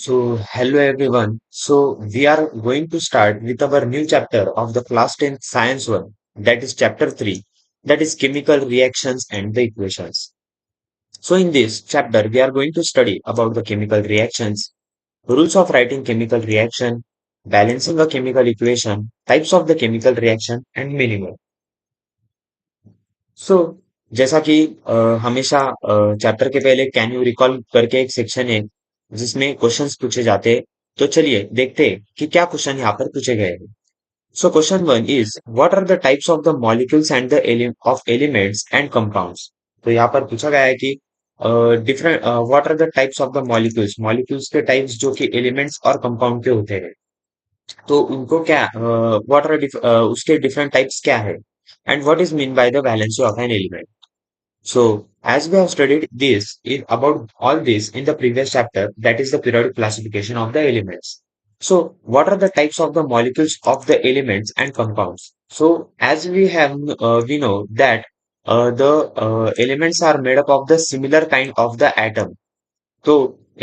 Hello everyone. We are going to start with our new chapter of the class 10 science one, that is chapter 3, that is chemical reactions and the equations. So, in this chapter, we are going to study about the chemical reactions, rules of writing chemical reaction, balancing a chemical equation, types of the chemical reaction, and many more. सो जैसा कि हमेशा chapter के पहले can you recall करके एक section है जिसमें questions पूछे जाते हैं। तो चलिए देखते हैं कि क्या क्वेश्चन यहाँ पर पूछे गए हैं। So question one is what are the types of the molecules and the of elements and compounds. तो यहाँ पर पूछा गया है कि different what are the types of the molecules, molecules के टाइप्स जो कि एलिमेंट्स और कंपाउंड के होते हैं। तो उनको क्या व्हाट आर उसके डिफरेंट टाइप्स क्या है and what is mean by the valency of an element. So, as we have studied about all this in the previous chapter, that is the periodic classification of the elements. So, what are the types of the molecules of the elements and compounds? So, as we know that the elements are made up of the similar kind of the atom. तो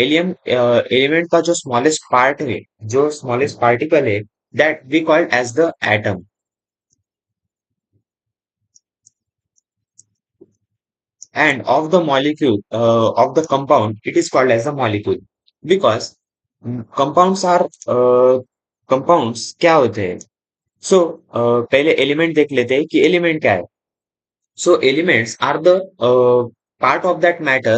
element का जो smallest part है, जो smallest particle है, that we call as the atom. And of the molecule of the compound it is called as a molecule because compounds are compounds क्या होते हैं। so पहले एलिमेंट देख लेते हैं कि एलिमेंट क्या है। so elements are the part of that matter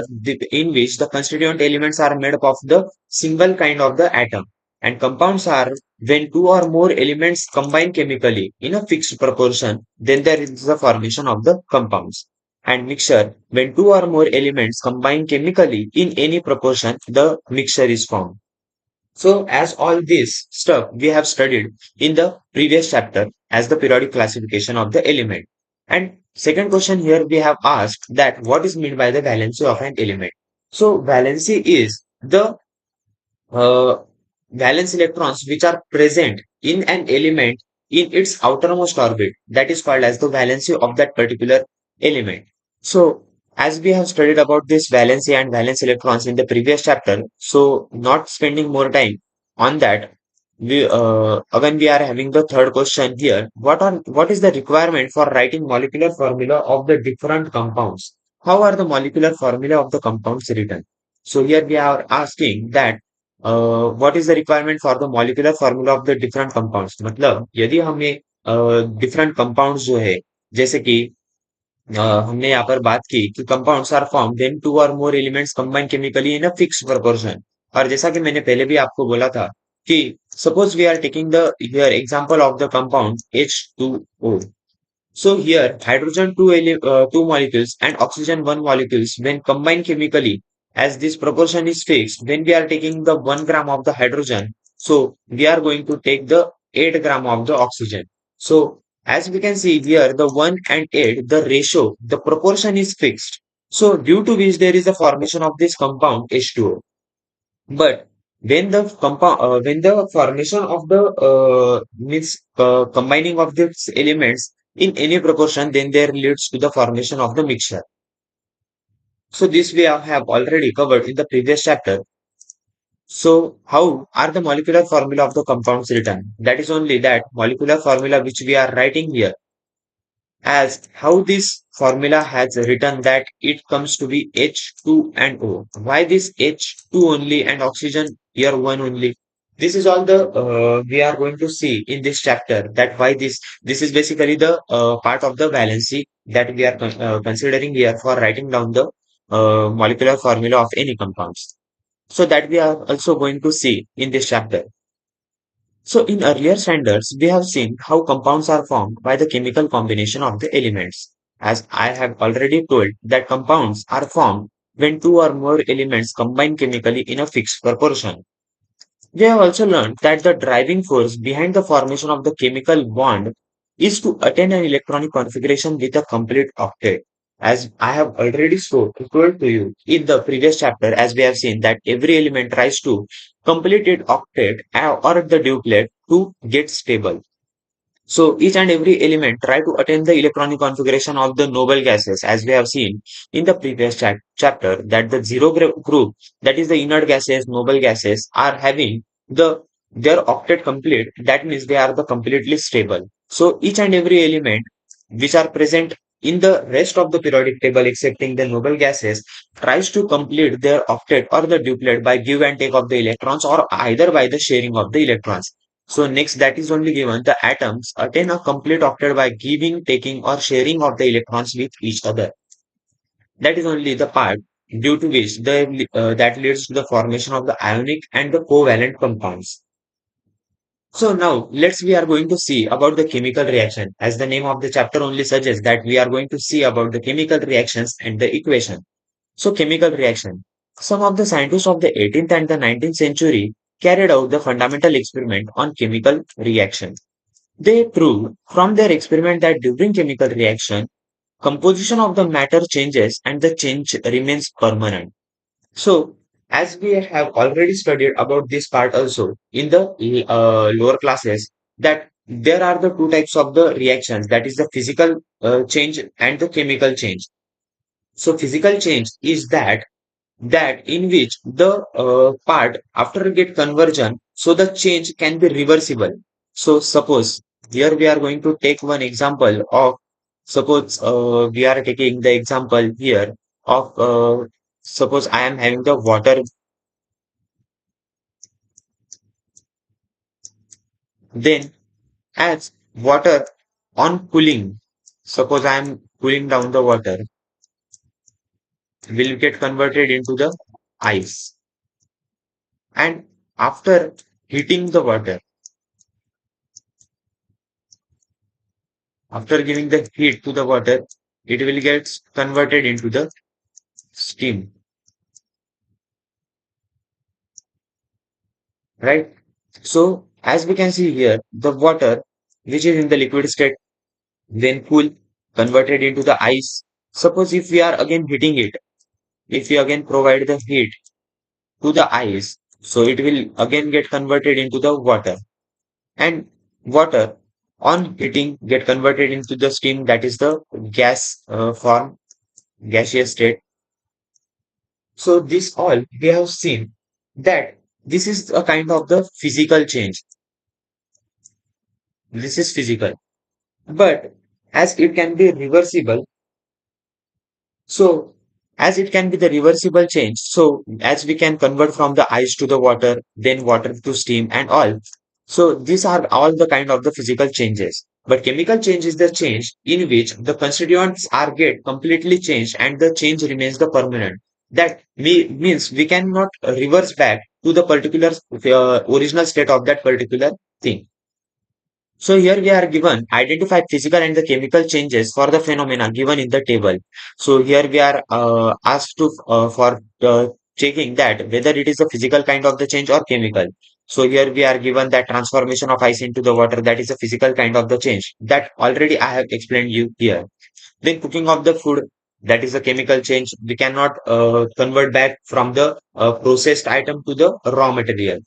in which the constituent elements are made up of the single kind of the atom, and compounds are when two or more elements combine chemically in a fixed proportion, then there is the formation of the compounds. And mixture, when two or more elements combine chemically in any proportion, the mixture is formed. So, as all this stuff we have studied in the previous chapter as the periodic classification of the element. And second question here we have asked that what is meant by the valency of an element. So, valency is the uh, valence electrons which are present in an element in its outermost orbit, that is called as the valency of that particular element. So, as we have studied about this valency and valence electrons in the previous chapter, so not spending more time on that, when we are having the third question here, what is the requirement for writing molecular formula of the different compounds? How are the molecular formula of the compounds written? So here we are asking that what is the requirement for the molecular formula of the different compounds? मतलब यदि हमें different compounds जो है, जैसे कि हमने यहाँ पर बात की कि compounds are form when two और more elements combine chemically in a fixed proportion. और जैसा कि मैंने पहले भी आपको बोला था कि suppose we are taking the here example of the compound H2O. So here hydrogen two molecules and oxygen one molecules when combined chemically, as this proportion is fixed, when we are taking the 1 gram of the hydrogen, so we are going to take the 8 gram of the oxygen. So as we can see here, the 1 and 8, the ratio, the proportion is fixed. So due to which there is a formation of this compound H2O. But when the formation of the means combining of these elements in any proportion, then there leads to the formation of the mixture. So this we have already covered in the previous chapter. So how are the molecular formula of the compounds written? That is only that molecular formula which we are writing here, as how this formula has written that it comes to be H2 and O. Why this H2 only and oxygen here one only? This is all the we are going to see in this chapter, that why this is basically the part of the valency that we are considering here for writing down the molecular formula of any compounds. So that we are also going to see in this chapter. So in earlier standards, we have seen how compounds are formed by the chemical combination of the elements. As I have already told that compounds are formed when two or more elements combine chemically in a fixed proportion. We have also learned that the driving force behind the formation of the chemical bond is to attain an electronic configuration with a complete octet. As I have already told to you in the previous chapter, as we have seen that every element tries to complete its octet or the duplet to get stable. So each and every element try to attain the electronic configuration of the noble gases, as we have seen in the previous chapter, that the zero group, that is the inert gases, noble gases, are having the their octet complete. That means they are the completely stable. So each and every element which are present in the rest of the periodic table, excepting the noble gases, tries to complete their octet or the duplet by give and take of the electrons, or either by the sharing of the electrons. So next, that is only given the atoms attain a complete octet by giving, taking, or sharing of the electrons with each other. That is only the part due to which that leads to the formation of the ionic and the covalent compounds. So now we are going to see about the chemical reaction, as the name of the chapter only suggests that we are going to see about the chemical reactions and the equation. So chemical reaction. Some of the scientists of the 18th and the 19th century carried out the fundamental experiment on chemical reaction. They proved from their experiment that during chemical reaction, composition of the matter changes and the change remains permanent. So, as we have already studied about this part also in the lower classes, that there are the two types of the reactions, that is the physical change and the chemical change. So, physical change is that in which the part after get conversion, so the change can be reversible. So suppose here we are going to take one example of, suppose we are taking the example here of, suppose I am having the water. Then as water on cooling, suppose I am cooling down the water, will get converted into the ice. And after heating the water, after giving the heat to the water, it will get converted into the steam, right? So, as we can see here, the water which is in the liquid state, then cool, converted into the ice. Suppose if we are again heating it, if we again provide the heat to the ice, so it will again get converted into the water. And water on heating get converted into the steam, that is the gas form, gaseous state. So this all we have seen that this is a kind of the physical change. This is physical. But as it can be reversible, so as it can be the reversible change, so as we can convert from the ice to the water, then water to steam and all. So these are all the kind of the physical changes. But chemical change is the change in which the constituents are get completely changed and the change remains the permanent. That means we cannot reverse back to the particular original state of that particular thing. So here we are given identify physical and the chemical changes for the phenomena given in the table. So here we are asked to for checking that whether it is a physical kind of the change or chemical. So here we are given that transformation of ice into the water, that is a physical kind of the change that already I have explained you here. Then cooking of the food, that is a chemical change. We cannot convert back from the processed item to the raw material.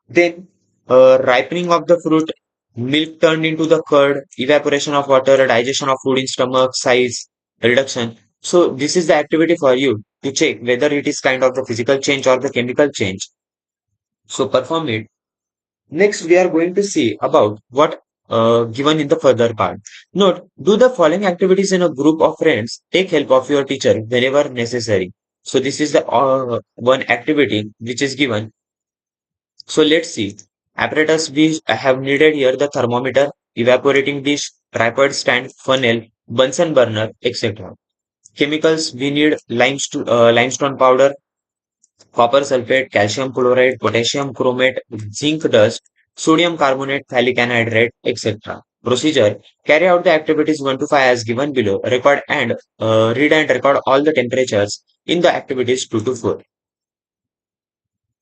Then, ripening of the fruit, milk turned into the curd, evaporation of water, digestion of food in stomach, size, reduction. So, this is the activity for you to check whether it is kind of the physical change or the chemical change. So, perform it. Next, we are going to see about what given in the further part. Note, do the following activities in a group of friends. Take help of your teacher whenever necessary. So, this is the one activity which is given. So let's see. Apparatus we have needed here the thermometer, evaporating dish, tripod stand, funnel, Bunsen burner, etc. Chemicals we need limestone powder, copper sulfate, calcium chloride, potassium chromate, zinc dust, sodium carbonate, phthalic anhydride, etc. Procedure: carry out the activities 1 to 5 as given below. Record and read and record all the temperatures in the activities 2 to 4.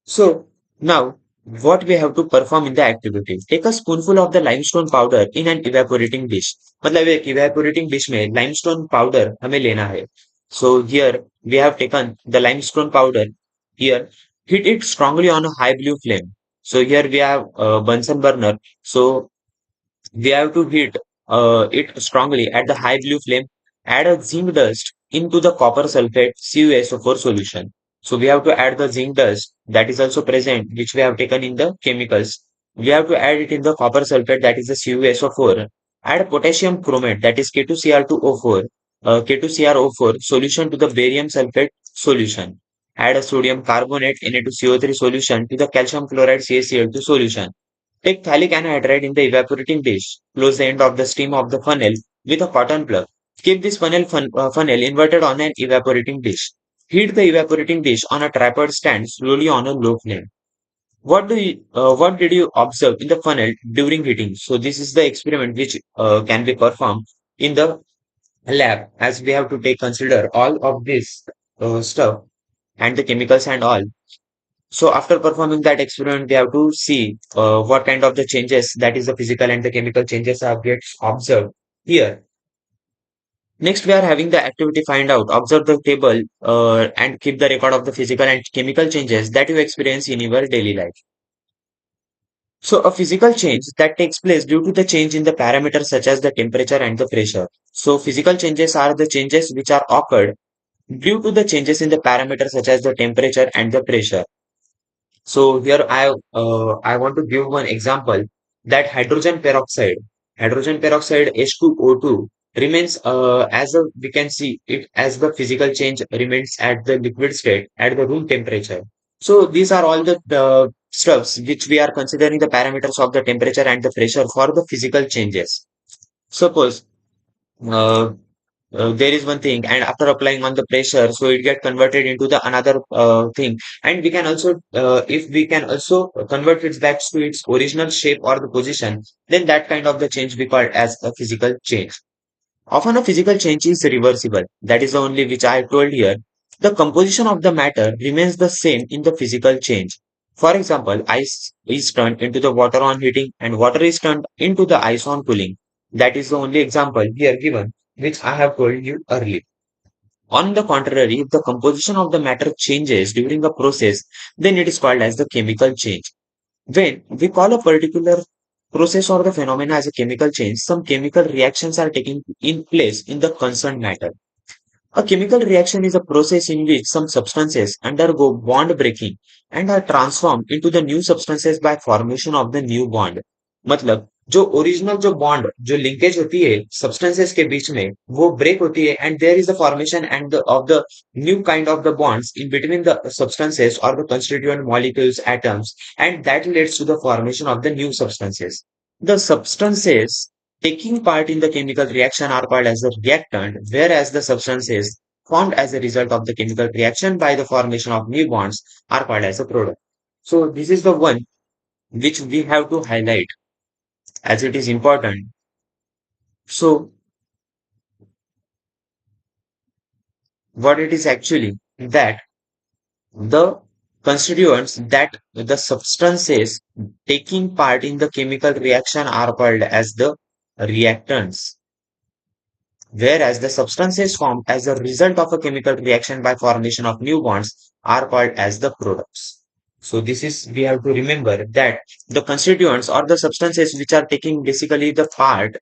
So now what we have to perform in the activity. Take a spoonful of the limestone powder in an evaporating dish. मतलब एक evaporating dish में limestone powder हमें लेना है. So here we have taken the limestone powder. Here heat it strongly on a high blue flame. So here we have Bunsen burner. So we have to heat it strongly at the high blue flame, add a zinc dust into the copper sulfate CuSO4 solution. So we have to add the zinc dust that is also present, which we have taken in the chemicals. We have to add it in the copper sulfate that is the CuSO4. Add potassium chromate that is K2Cr2O4, K2Cr O4 solution to the barium sulfate solution. Add a sodium carbonate Na2CO3 solution to the calcium chloride CaCl2 solution. Take phthalic anhydride in the evaporating dish. Close the end of the steam of the funnel with a cotton plug. Keep this funnel inverted on an evaporating dish. Heat the evaporating dish on a tripod stand slowly on a low flame. What did you observe in the funnel during heating? So this is the experiment which can be performed in the lab, as we have to take consider all of this stuff and the chemicals and all. So after performing that experiment, we have to see what kind of the changes, that is the physical and the chemical changes, are get observed here. Next, we are having the activity find out, observe the table and keep the record of the physical and chemical changes that you experience in your daily life. So a physical change that takes place due to the change in the parameters such as the temperature and the pressure. So physical changes are the changes which are occurred due to the changes in the parameters such as the temperature and the pressure. So here I want to give one example, that hydrogen peroxide H2O2 remains as a, we can see it as the physical change remains at the liquid state at the room temperature. So these are all the stuffs which we are considering the parameters of the temperature and the pressure for the physical changes. Suppose uh, there is one thing, and after applying on the pressure, so it get converted into the another thing, and we can also if we can also convert it back to its original shape or the position, then that kind of the change we call as a physical change. Often a physical change is reversible, that is the only which I told here. The composition of the matter remains the same in the physical change. For example, ice is turned into the water on heating and water is turned into the ice on cooling. That is the only example here given, which I have told you earlier. On the contrary, if the composition of the matter changes during a process, then it is called as the chemical change. When we call a particular process or the phenomena as a chemical change, some chemical reactions are taking in place in the concerned matter. A chemical reaction is a process in which some substances undergo bond breaking and are transformed into the new substances by formation of the new bond. मतलब जो original जो bond जो linkage होती है substances के बीच में वो break होती है and there is the formation and of the new kind of the bonds in between the substances or the constituent molecules atoms, and that leads to the formation of the new substances. The substances taking part in the chemical reaction are called as a reactant, whereas the substances formed as a result of the chemical reaction by the formation of new bonds are called as a product. So this is the one which we have to highlight as it is important. So what it is actually that the constituents that the substances taking part in the chemical reaction are called as the reactants, whereas the substances formed as a result of a chemical reaction by formation of new bonds are called as the products. So this is, we have to remember that the constituents or the substances which are taking basically the part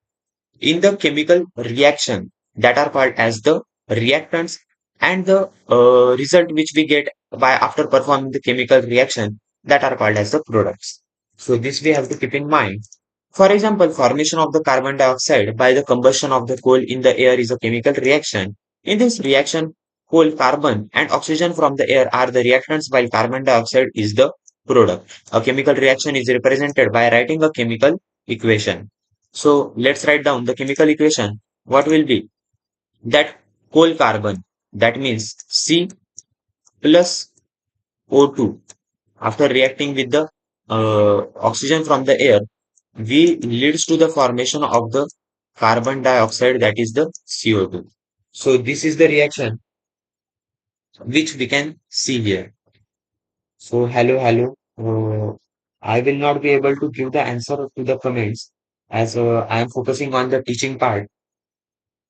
in the chemical reaction, that are called as the reactants, and the result which we get by after performing the chemical reaction, that are called as the products. So this we have to keep in mind. For example, formation of the carbon dioxide by the combustion of the coal in the air is a chemical reaction. In this reaction, coal, carbon and oxygen from the air are the reactants while carbon dioxide is the product. A chemical reaction is represented by writing a chemical equation. So let's write down the chemical equation. What will be that coal carbon? That means C plus O2. After reacting with the oxygen from the air, we leads to the formation of the carbon dioxide, that is the CO2. So this is the reaction which we can see here. So hello. I will not be able to give the answer to the comments as I am focusing on the teaching part.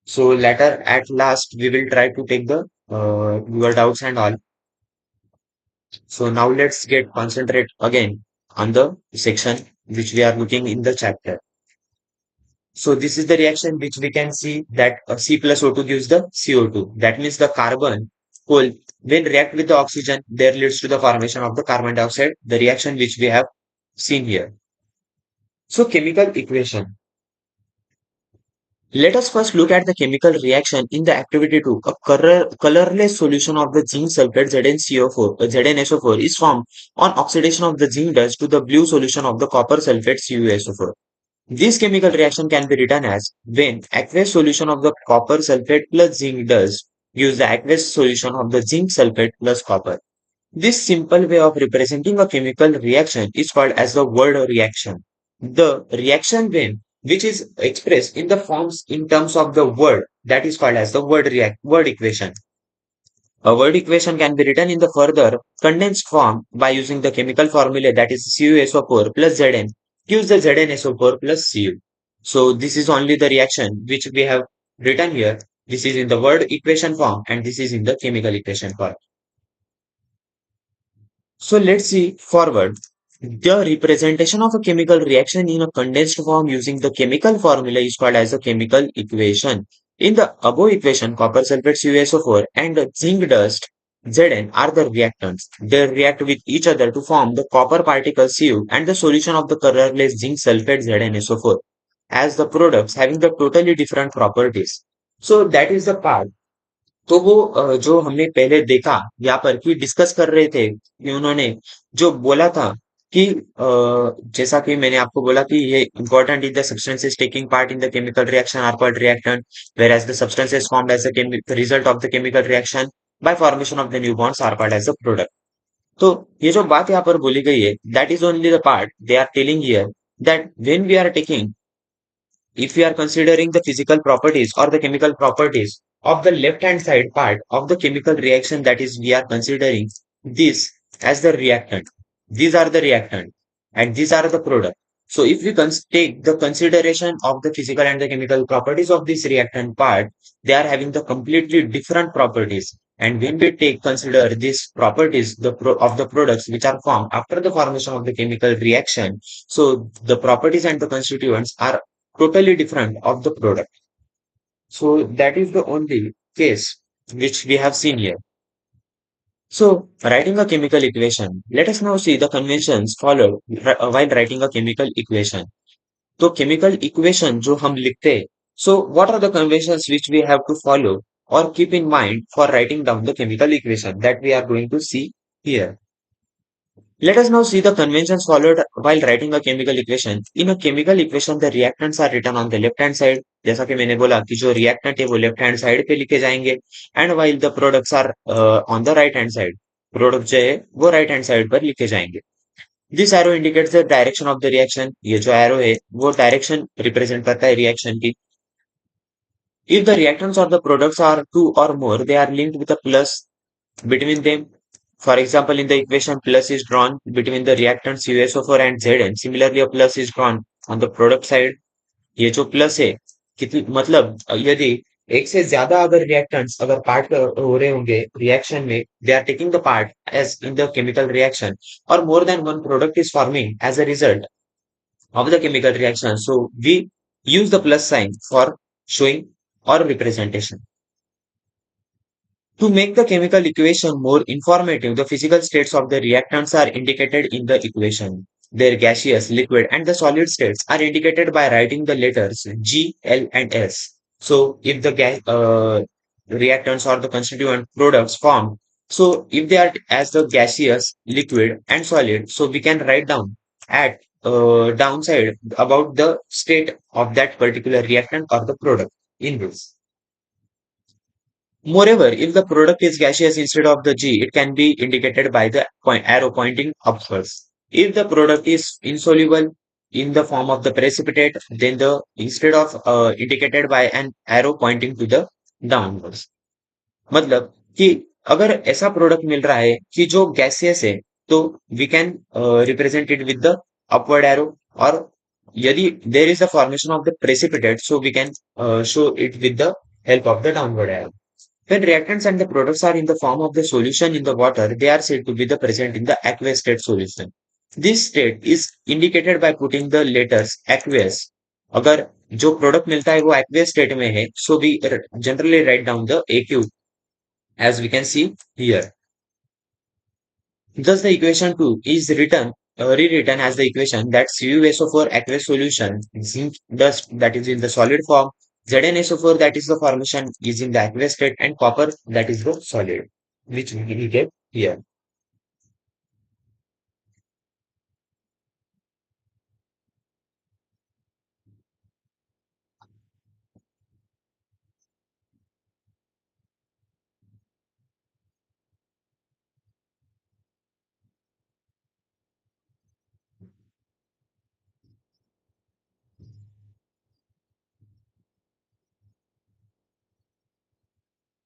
So later at last we will try to take the your doubts and all. So now let's get concentrate again on the section which we are looking in the chapter. So this is the reaction which we can see that C plus O2 gives the CO2. That means the carbon whole when react with the oxygen, there leads to the formation of the carbon dioxide, the reaction which we have seen here. So chemical equation. Let us first look at the chemical reaction in the activity 2. A colorless solution of the zinc sulfate ZnCO4, ZnSO4 is formed on oxidation of the zinc dust to the blue solution of the copper sulfate CuSO4. This chemical reaction can be written as when aqueous solution of the copper sulfate plus zinc dust gives the aqueous solution of the zinc sulfate plus copper. This simple way of representing a chemical reaction is called as the word reaction. The reaction when which is expressed in the forms in terms of the word that is called as the word equation. A word equation can be written in the further condensed form by using the chemical formula that is CuSO4 plus Zn gives the ZnSO4 plus Cu. So this is only the reaction which we have written here. This is in the word equation form and this is in the chemical equation form. So let's see forward. The representation of a chemical reaction in a condensed form using the chemical formula is called as a chemical equation. In the above equation, copper sulfate CuSO4 and the zinc dust Zn are the reactants. They react with each other to form the copper particle Cu and the solution of the colorless zinc sulfate ZnSO4 as the products having the totally different properties. So that is the part तो वो जो हमने पहले देखा यहाँ पर कि discuss कर रहे थे कि उन्होंने जो बोला था कि जैसा कि मैंने आपको बोला कि ये important is the substances taking part in the chemical reaction are called reactant where as the substances formed as the result of the chemical reaction by formation of the new bonds are called as the product तो ये जो बात यहाँ पर बोली गई है that is only the part they are telling here that when we are taking if we are considering the physical properties or the chemical properties of the left hand side part of the chemical reaction, that is we are considering this as the reactant, these are the reactant and these are the product. So if we take the consideration of the physical and the chemical properties of this reactant part, they are having the completely different properties. And when we take consider these properties of the products which are formed after the formation of the chemical reaction, so the properties and the constituents are totally different of the product. So that is the only case which we have seen here. So writing a chemical equation, let us now see the conventions followed while writing a chemical equation. तो chemical equation जो हम लिखते हैं, so what are the conventions which we have to follow or keep in mind for writing down the chemical equation that we are going to see here. Let us now see the conventions followed while writing a chemical equation. In a chemical equation, the reactants are written on the left hand side. जैसा कि मैंने बोला कि जो reactant है वो left hand side पे लिखे जाएंगे and while the products are on the right hand side. Product जो है वो right hand side पर लिखे जाएंगे. This arrow indicates the direction of the reaction. ये जो arrow है वो direction represent करता है reaction की. If the reactants or the products are two or more, they are linked with a plus between them. For example, in the equation, plus is drawn between the reactants USO4 and Zn. Similarly, a plus is drawn on the product side. ये जो plus है कितनी मतलब यदि एक से ज्यादा अगर रिएक्टेंट्स अगर पार्ट हो रहे होंगे रिएक्शन में they are taking the part as in the chemical reaction और more than one product is forming as a result of the chemical reaction so we use the plus sign for showing or representation. To make the chemical equation more informative, the physical states of the reactants are indicated in the equation. Their gaseous, liquid, and the solid states are indicated by writing the letters G, L, and S. So, if the reactants or the constituent products formed, so if they are as the gaseous, liquid, and solid, so we can write down at downside about the state of that particular reactant or the product in this. Moreover, if the product is gaseous instead of the G, it can be indicated by the arrow pointing upwards. If the product is insoluble in the form of the precipitate, then the instead of indicated by an arrow pointing to the downwards. मतलब कि अगर ऐसा product मिल रहा है कि जो gaseous है तो we can represent it with the upward arrow और यदि there is the formation of the precipitate so we can show it with the help of the downward arrow. When reactants and the products are in the form of the solution in the water, they are said to be the present in the aqueous state solution. This state is indicated by putting the letters aqueous. अगर जो product मिलता है वो aqueous state में है, so we generally write down the AQ as we can see here. Thus, the equation 2 is rewritten as the equation that CuSO4 aqueous solution zinc dust that is in the solid form, ZnSO4 that is the formation is in the aqueous state, and copper that is the solid, which we get here.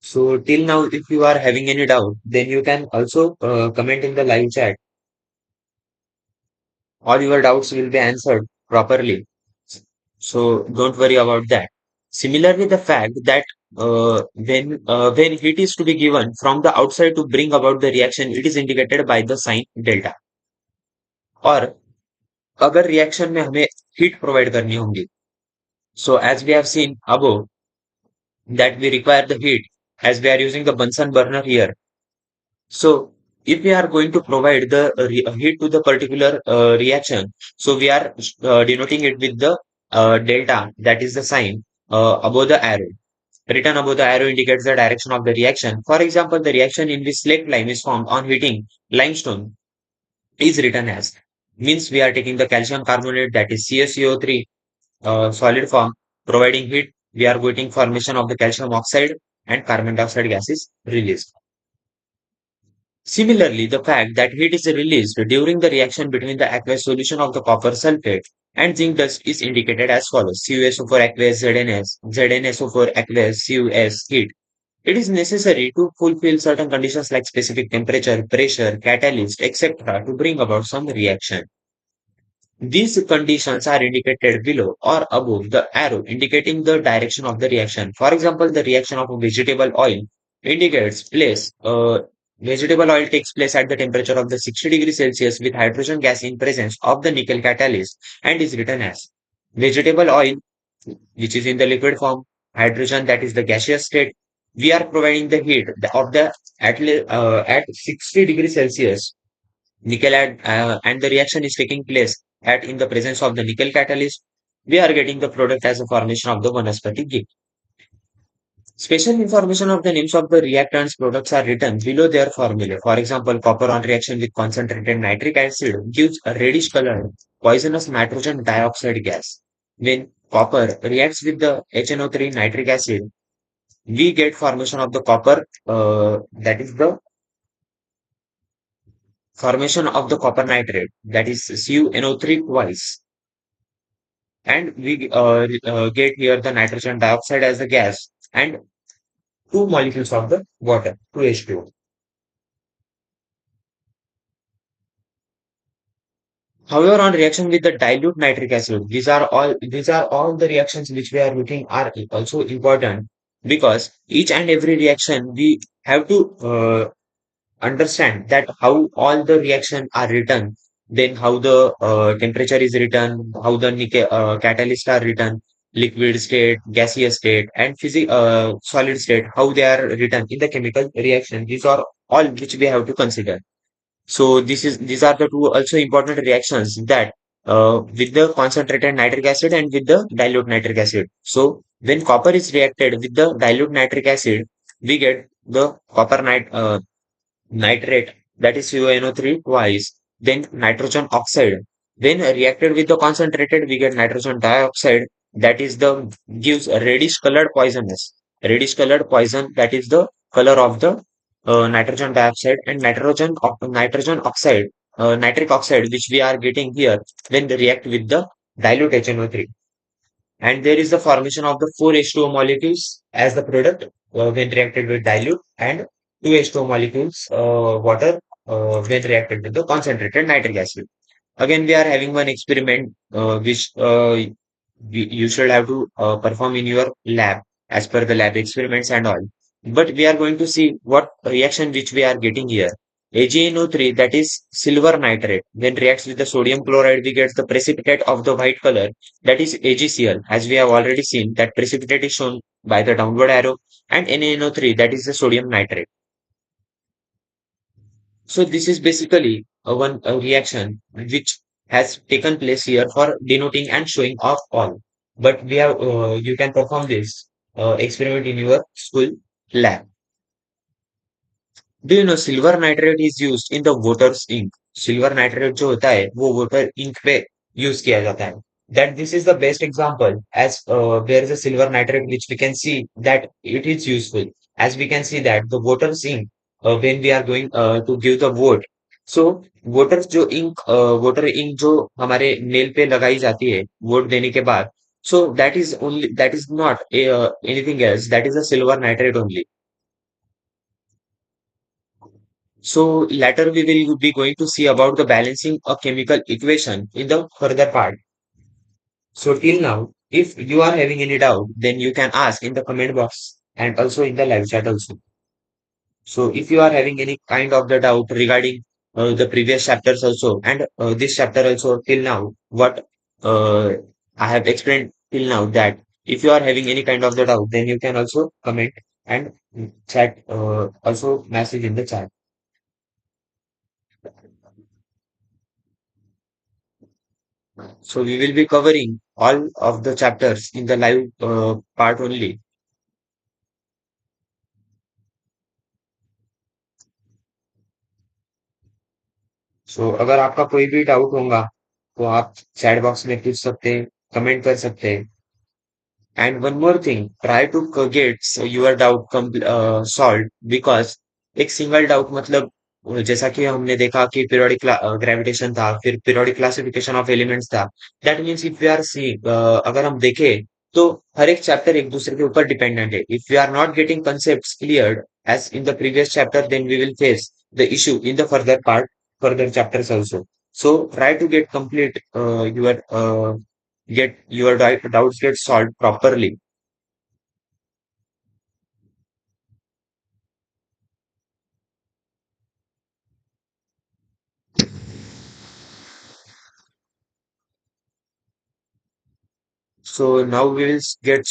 So till now, if you are having any doubt, then you can also comment in the live chat. All your doubts will be answered properly. So don't worry about that. Similarly, the fact that when heat is to be given from the outside to bring about the reaction, it is indicated by the sign delta. और अगर reaction में हमें heat provide करनी होगी, so as we have seen above that we require the heat as we are using the Bunsen burner here. So if we are going to provide the heat to the particular reaction, so we are denoting it with the delta, that is the sign above the arrow. Written above the arrow indicates the direction of the reaction. For example, the reaction in which slaked lime is formed on heating limestone is written as, means we are taking the calcium carbonate, that is CaCO3 solid form, providing heat. We are getting formation of the calcium oxide and carbon dioxide gas is released. Similarly, the fact that heat is released during the reaction between the aqueous solution of the copper sulfate and zinc dust is indicated as follows: CuSO4 aqueous ZnS, ZnSO4 aqueous CuS heat. It is necessary to fulfill certain conditions like specific temperature, pressure, catalyst, etc. to bring about some reaction. These conditions are indicated below or above the arrow indicating the direction of the reaction. For example, the reaction of a vegetable oil indicates place. Vegetable oil takes place at the temperature of the 60 degrees Celsius with hydrogen gas in presence of the nickel catalyst and is written as vegetable oil, which is in the liquid form, hydrogen that is the gaseous state. We are providing the heat of the at 60 degrees Celsius nickel and the reaction is taking place at in the presence of the nickel catalyst. We are getting the product as a formation of the vanaspati ghee. Special information of the names of the reactants products are written below their formula. For example, copper on reaction with concentrated nitric acid gives a reddish colored poisonous nitrogen dioxide gas. When copper reacts with the HNO3 nitric acid, we get formation of the copper, that is the formation of the copper nitrate, that is CuNO3 twice. And we get here the nitrogen dioxide as the gas and two molecules of the water, 2H2O. However, on reaction with the dilute nitric acid, these are all the reactions which we are looking are also important because each and every reaction we have to understand that how all the reaction are written, then how the temperature is written, how the catalyst are written, liquid state, gaseous state, and solid state, how they are written in the chemical reaction. These are all which we have to consider. So these are the two also important reactions that with the concentrated nitric acid and with the dilute nitric acid. So when copper is reacted with the dilute nitric acid, we get the nitrate, that is CuNO3 twice, then nitrogen oxide. When reacted with the concentrated, we get nitrogen dioxide, that is the gives a reddish colored poisonous. Reddish colored poison, that is the color of the nitrogen dioxide and nitrogen oxide, nitric oxide, which we are getting here when they react with the dilute HNO3. And there is the formation of the 4H2O molecules as the product when reacted with dilute and 2H2O molecules water when reacted with the concentrated nitric acid. Again, we are having one experiment which you should have to perform in your lab as per the lab experiments and all. But we are going to see what reaction which we are getting here. AgNO3, that is silver nitrate, then reacts with the sodium chloride, we get the precipitate of the white color, that is AgCl. As we have already seen, that precipitate is shown by the downward arrow, and NaNO3, that is the sodium nitrate. So this is basically one reaction which has taken place here for denoting and showing off all. But we have you can perform this experiment in your school lab. Do you know silver nitrate is use in the voters ink? Silver nitrate जो होता है वो voter ink पे use किया जाता है. That this is the best example as there is a silver nitrate which we can see that it is useful, as we can see that the voters ink when we are going to give the vote. So voters जो ink voter ink जो हमारे nail पे लगाई जाती है vote देने के बाद, so that is not anything else, that is a silver nitrate only. So later we will be going to see about the balancing a chemical equation in the further part. So till now, if you are having any doubt, then you can ask in the comment box and also in the live chat also. So if you are having any kind of the doubt regarding the previous chapters also and this chapter also till now, what uh, I have explained till now, that if you are having any kind of the doubt, then you can also comment and chat, also message in the chat. So we will be covering all of the chapters in the live part only. So अगर आपका कोई भी doubt होगा तो आप chat box में पूछ सकते हैं, कमेंट कर सकते हैं. And one more thing, try to get your doubt solved, because एक सिंगल डाउट मतलब जैसा कि हमने देखा कि पीरियोडिक ग्रेविटेशन था, फिर पीरियोडिक क्लासिफिकेशन ऑफ एलिमेंट्स था. That means if we are see अगर हम देखें तो हर एक चैप्टर एक दूसरे के ऊपर डिपेंडेंट है. If we are not getting concepts cleared as in the previous chapter, then we will face the issue in the further chapters also. So try to get complete your get your doubts get solved properly. So now we will get